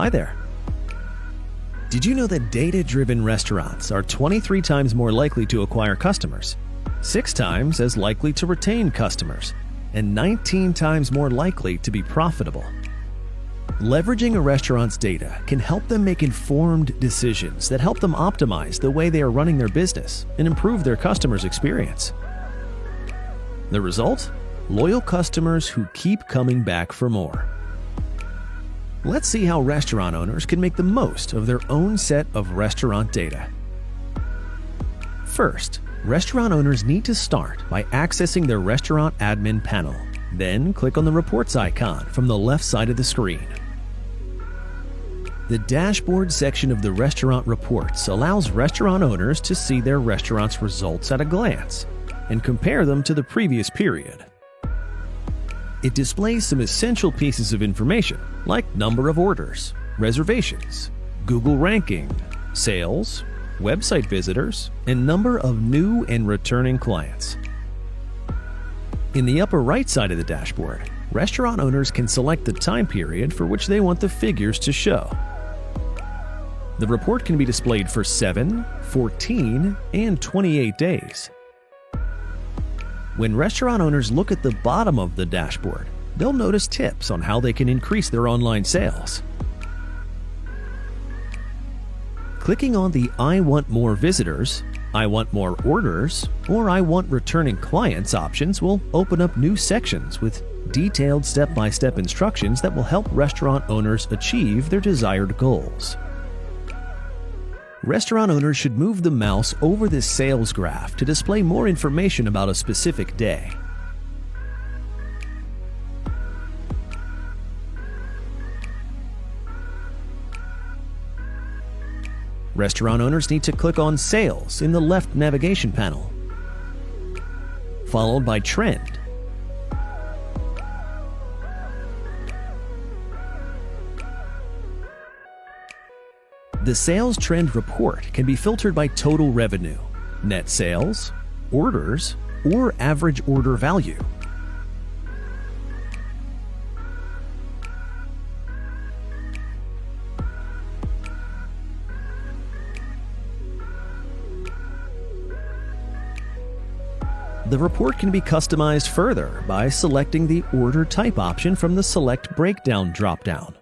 Hi there. Did you know that data-driven restaurants are 23 times more likely to acquire customers, 6 times as likely to retain customers, and 19 times more likely to be profitable? Leveraging a restaurant's data can help them make informed decisions that help them optimize the way they are running their business and improve their customers' experience. The result? Loyal customers who keep coming back for more. Let's see how restaurant owners can make the most of their own set of restaurant data. First, restaurant owners need to start by accessing their restaurant admin panel. Then click on the Reports icon from the left side of the screen. The Dashboard section of the Restaurant Reports allows restaurant owners to see their restaurant's results at a glance and compare them to the previous period. It displays some essential pieces of information like number of orders, reservations, Google ranking, sales, website visitors, and number of new and returning clients. In the upper right side of the dashboard, restaurant owners can select the time period for which they want the figures to show. The report can be displayed for 7, 14, and 28 days. When restaurant owners look at the bottom of the dashboard, they'll notice tips on how they can increase their online sales. Clicking on the I want more visitors, I want more orders, or I want returning clients options will open up new sections with detailed step-by-step instructions that will help restaurant owners achieve their desired goals. Restaurant owners should move the mouse over this sales graph to display more information about a specific day. Restaurant owners need to click on Sales in the left navigation panel, followed by Trend. The sales trend report can be filtered by total revenue, net sales, orders, or average order value. The report can be customized further by selecting the Order Type option from the Select Breakdown dropdown.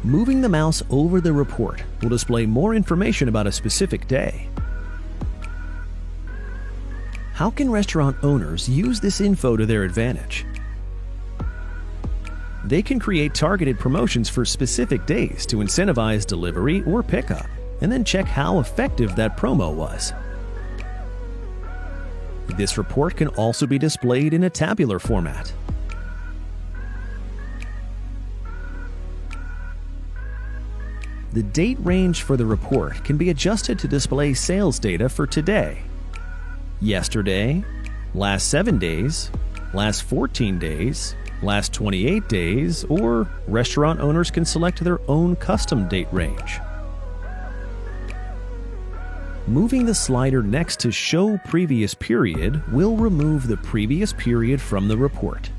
Moving the mouse over the report will display more information about a specific day. How can restaurant owners use this info to their advantage? They can create targeted promotions for specific days to incentivize delivery or pickup, and then check how effective that promo was. This report can also be displayed in a tabular format. The date range for the report can be adjusted to display sales data for today, yesterday, last 7 days, last 14 days, last 28 days, or restaurant owners can select their own custom date range. Moving the slider next to Show Previous Period will remove the previous period from the report.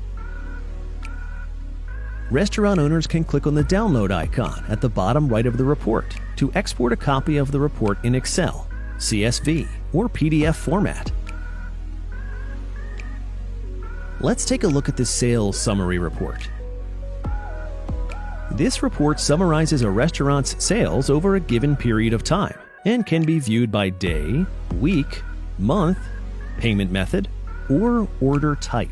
Restaurant owners can click on the download icon at the bottom right of the report to export a copy of the report in Excel, CSV, or PDF format. Let's take a look at the sales summary report. This report summarizes a restaurant's sales over a given period of time and can be viewed by day, week, month, payment method, or order type.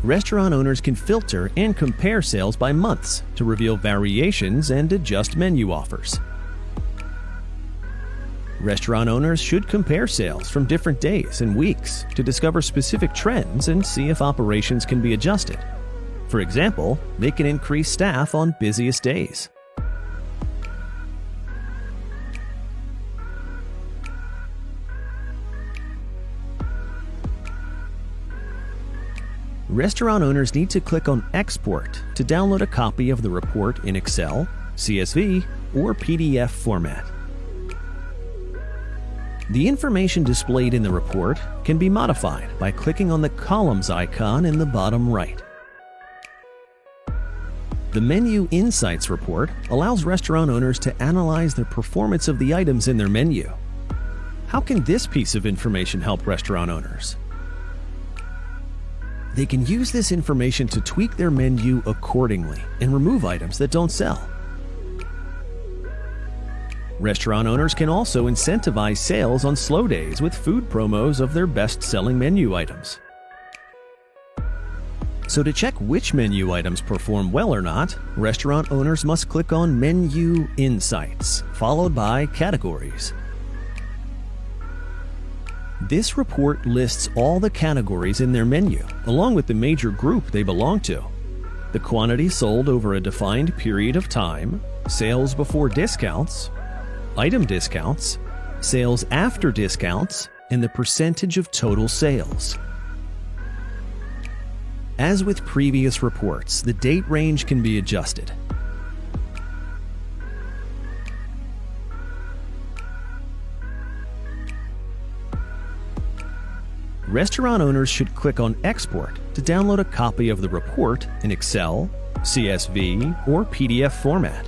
Restaurant owners can filter and compare sales by months to reveal variations and adjust menu offers. Restaurant owners should compare sales from different days and weeks to discover specific trends and see if operations can be adjusted. For example, they can increase staff on busiest days. Restaurant owners need to click on Export to download a copy of the report in Excel, CSV, or PDF format. The information displayed in the report can be modified by clicking on the Columns icon in the bottom right. The Menu Insights report allows restaurant owners to analyze the performance of the items in their menu. How can this piece of information help restaurant owners? They can use this information to tweak their menu accordingly and remove items that don't sell. Restaurant owners can also incentivize sales on slow days with food promos of their best-selling menu items. So to check which menu items perform well or not, restaurant owners must click on Menu Insights, followed by Categories. This report lists all the categories in their menu, along with the major group they belong to. The quantity sold over a defined period of time, sales before discounts, item discounts, sales after discounts, and the percentage of total sales. As with previous reports, the date range can be adjusted. Restaurant owners should click on Export to download a copy of the report in Excel, CSV, or PDF format.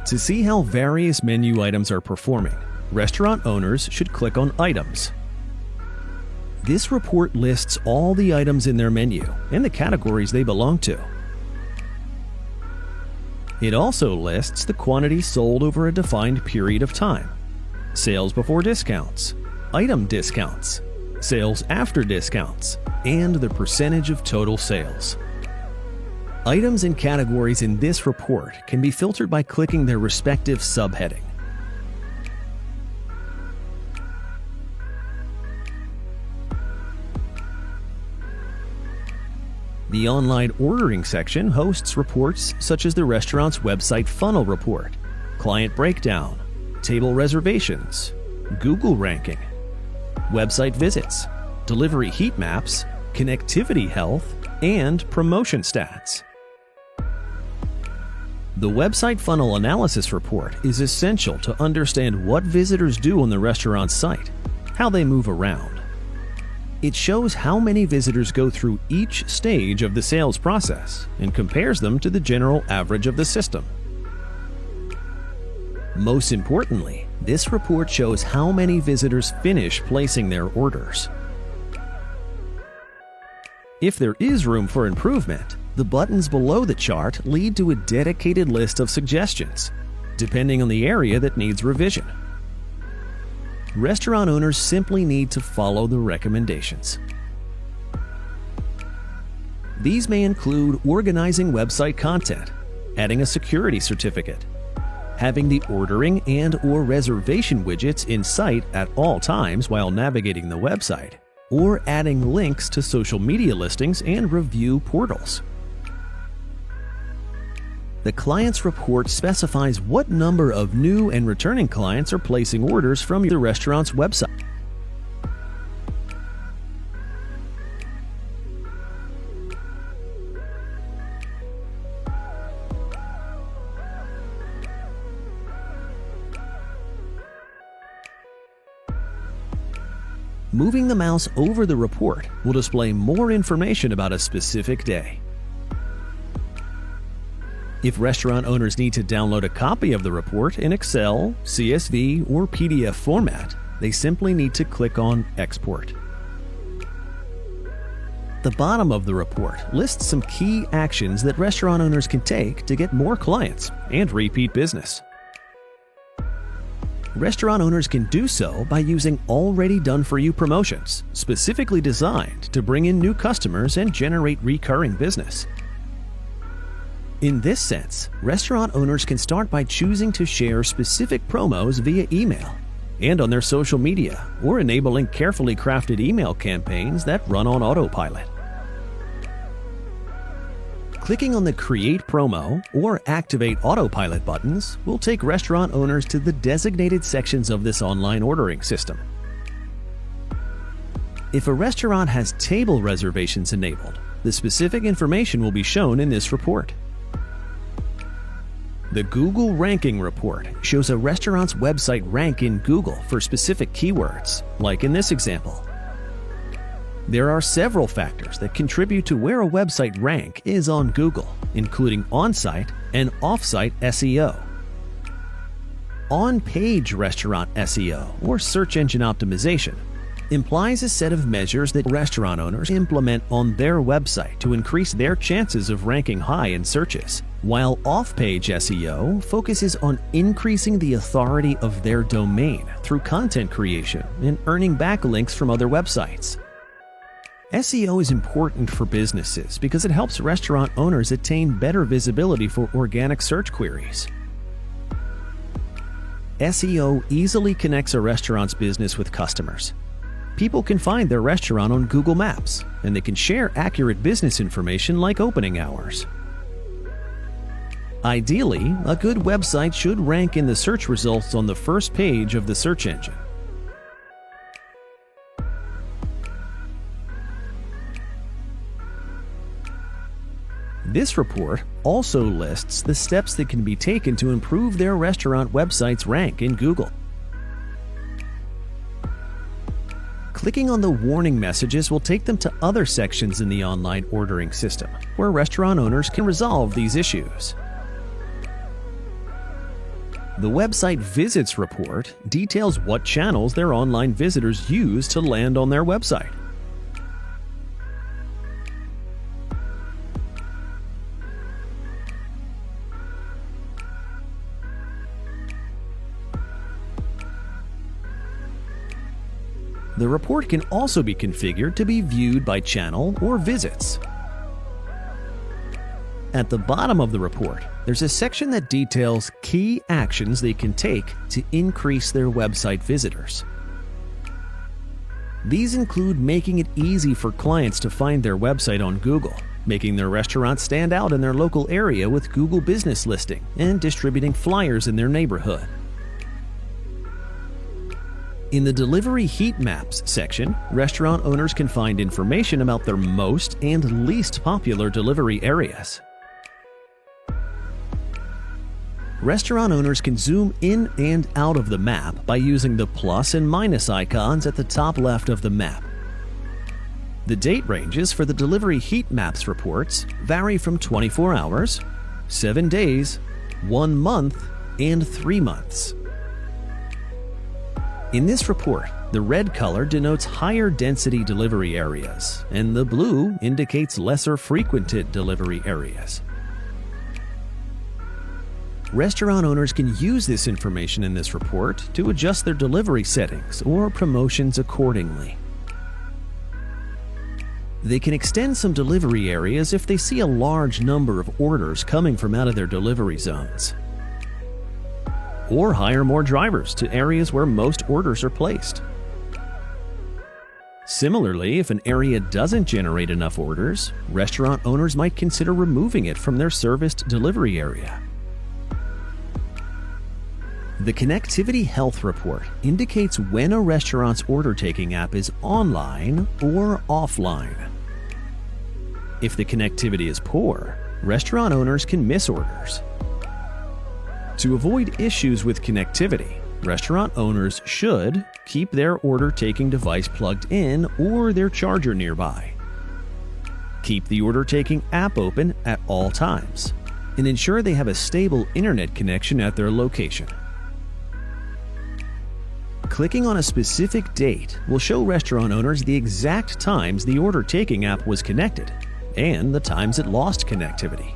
To see how various menu items are performing, restaurant owners should click on Items. This report lists all the items in their menu and the categories they belong to. It also lists the quantity sold over a defined period of time, sales before discounts, item discounts, sales after discounts, and the percentage of total sales. Items and categories in this report can be filtered by clicking their respective subheading. The online ordering section hosts reports such as the restaurant's website funnel report, client breakdown, table reservations, Google ranking, website visits, delivery heat maps, connectivity health, and promotion stats. The website funnel analysis report is essential to understand what visitors do on the restaurant's site, how they move around. It shows how many visitors go through each stage of the sales process and compares them to the general average of the system. Most importantly, this report shows how many visitors finish placing their orders. If there is room for improvement, the buttons below the chart lead to a dedicated list of suggestions, depending on the area that needs revision. Restaurant owners simply need to follow the recommendations. These may include organizing website content, adding a security certificate, having the ordering and/or reservation widgets in sight at all times while navigating the website, or adding links to social media listings and review portals. The client's report specifies what number of new and returning clients are placing orders from the restaurant's website. Moving the mouse over the report will display more information about a specific day. If restaurant owners need to download a copy of the report in Excel, CSV, or PDF format, they simply need to click on Export. The bottom of the report lists some key actions that restaurant owners can take to get more clients and repeat business. Restaurant owners can do so by using already done-for-you promotions, specifically designed to bring in new customers and generate recurring business. In this sense, restaurant owners can start by choosing to share specific promos via email and on their social media, or enabling carefully crafted email campaigns that run on autopilot. Clicking on the Create Promo or Activate Autopilot buttons will take restaurant owners to the designated sections of this online ordering system. If a restaurant has table reservations enabled, the specific information will be shown in this report. The Google Ranking Report shows a restaurant's website rank in Google for specific keywords, like in this example. There are several factors that contribute to where a website rank is on Google, including on-site and off-site SEO. On-page restaurant SEO, or search engine optimization, implies a set of measures that restaurant owners implement on their website to increase their chances of ranking high in searches, while off-page SEO focuses on increasing the authority of their domain through content creation and earning backlinks from other websites. SEO is important for businesses because it helps restaurant owners attain better visibility for organic search queries. SEO easily connects a restaurant's business with customers. People can find their restaurant on Google Maps, and they can share accurate business information like opening hours. Ideally, a good website should rank in the search results on the first page of the search engine. This report also lists the steps that can be taken to improve their restaurant website's rank in Google. Clicking on the warning messages will take them to other sections in the online ordering system, where restaurant owners can resolve these issues. The website visits report details what channels their online visitors use to land on their website. The report can also be configured to be viewed by channel or visits. At the bottom of the report, there's a section that details key actions they can take to increase their website visitors. These include making it easy for clients to find their website on Google, making their restaurant stand out in their local area with Google Business Listing, and distributing flyers in their neighborhood. In the Delivery Heat Maps section, restaurant owners can find information about their most and least popular delivery areas. Restaurant owners can zoom in and out of the map by using the plus and minus icons at the top left of the map. The date ranges for the Delivery Heat Maps reports vary from 24 hours, 7 days, 1 month, and 3 months. In this report, the red color denotes higher density delivery areas, and the blue indicates lesser frequented delivery areas. Restaurant owners can use this information in this report to adjust their delivery settings or promotions accordingly. They can extend some delivery areas if they see a large number of orders coming from out of their delivery zones, or hire more drivers to areas where most orders are placed. Similarly, if an area doesn't generate enough orders, restaurant owners might consider removing it from their serviced delivery area. The Connectivity Health Report indicates when a restaurant's order-taking app is online or offline. If the connectivity is poor, restaurant owners can miss orders. To avoid issues with connectivity, restaurant owners should keep their order-taking device plugged in or their charger nearby. Keep the order-taking app open at all times, and ensure they have a stable internet connection at their location. Clicking on a specific date will show restaurant owners the exact times the order-taking app was connected and the times it lost connectivity.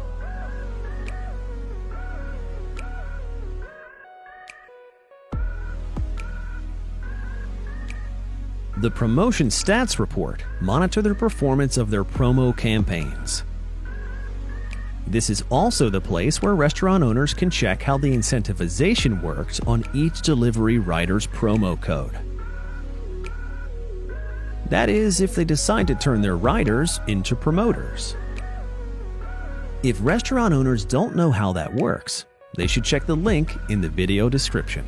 The Promotion Stats Report monitor the performance of their promo campaigns. This is also the place where restaurant owners can check how the incentivization worked on each delivery rider's promo code. That is, if they decide to turn their riders into promoters. If restaurant owners don't know how that works, they should check the link in the video description.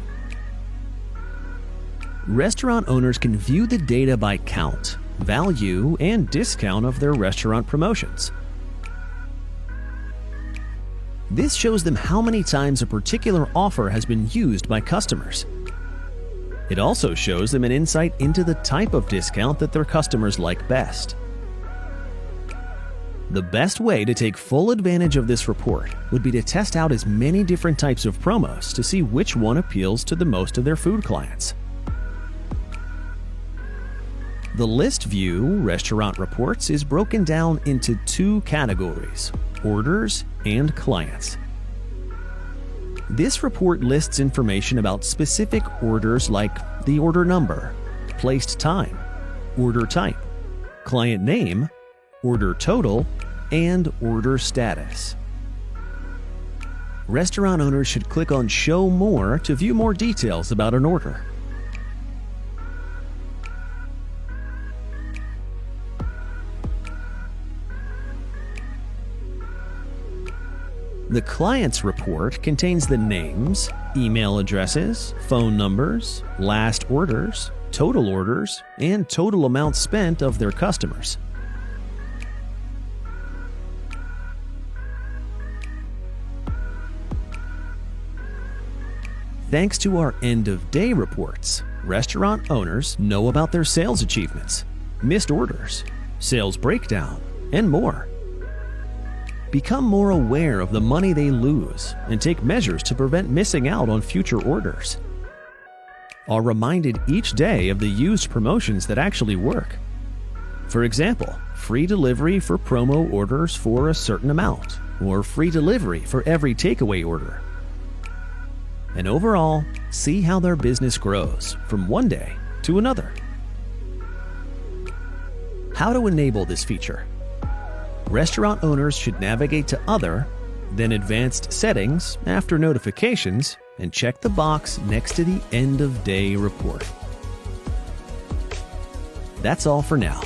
Restaurant owners can view the data by count, value, and discount of their restaurant promotions. This shows them how many times a particular offer has been used by customers. It also shows them an insight into the type of discount that their customers like best. The best way to take full advantage of this report would be to test out as many different types of promos to see which one appeals to the most of their food clients. The list view restaurant reports is broken down into two categories: orders and clients. This report lists information about specific orders like the order number, placed time, order type, client name, order total, and order status. Restaurant owners should click on Show More to view more details about an order. The Clients report contains the names, email addresses, phone numbers, last orders, and total amount spent of their customers. Thanks to our end-of-day reports, restaurant owners know about their sales achievements, missed orders, sales breakdown, and more. Become more aware of the money they lose and take measures to prevent missing out on future orders. Are reminded each day of the used promotions that actually work. For example, free delivery for promo orders for a certain amount, or free delivery for every takeaway order. And overall, see how their business grows from one day to another. How to enable this feature? Restaurant owners should navigate to Other, then Advanced Settings after Notifications, and check the box next to the End of Day report. That's all for now.